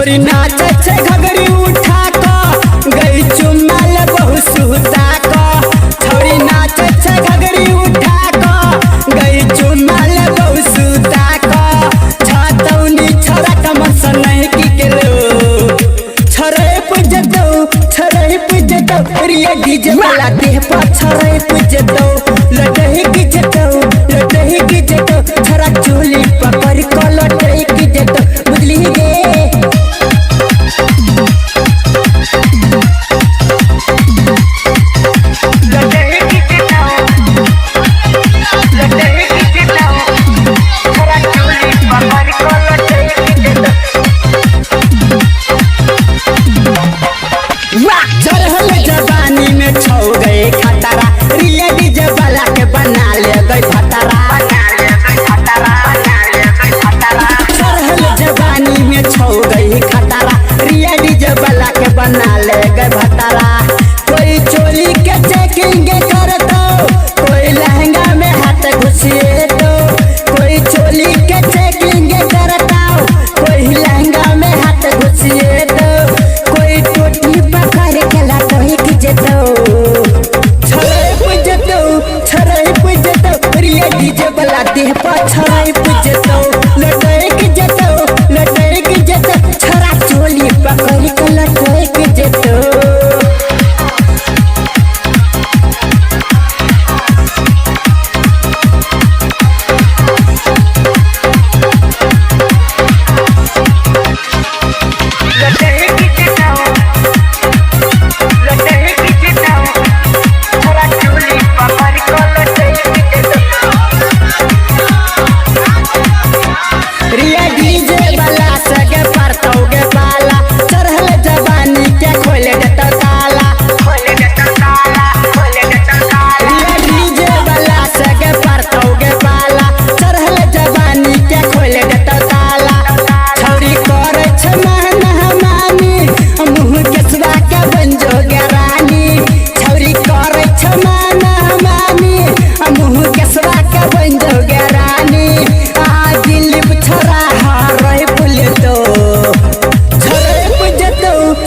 छौरी नाचे छे घगरी उठा क गई चुमाल बहु सुता क छौरी नाचे छे घगरी उठा क गई चुमाल बहु सुता क छतौनी छोरा कमस नहीं की केलो छरे पूजतो रिया डीजे वाला देह पर छरे पूजतो लटही की जतो छरा चोली पकड़ को लटही की जतो बुझली गे जवानी में छो गए खतरा रिया डीजे वाला के बना ले गई खतरा चढ़ल जवानी में छो गई खतरा रिया डीजे वाला के बना ले गए खतरा कोई चोली के चेकिंग करतो कोई लहंगा में हाथ घुसिए तो कोई चोली के चेकिंग करता कोई लहंगा में हाथ घुसिए तो कोई टोटी पकड़ के लाटही की जतो छरे पूजतो रिया डीजे वाला देह पर छरे पूजतो लटही की जतो छरा चोली पकड़ के लटही की जतो रिया डीजे वाला सगे परतोगे बाला चढ़ल जवानी के खोले देता ताला रिया डीजे वाला सगे परतोगे बाला चढ़ल जवानी के खोले देता ताला छौरी करे छ महमानी मुँह केसवा के बन जोगे रानी छौरी करे छ महमानी मुँह केसवा के बन जोगे रानी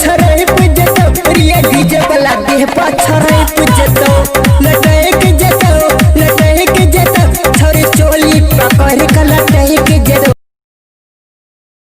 छरे पूजतो रिया डीजे वाला देह पर छरे पूजतो लटक जतो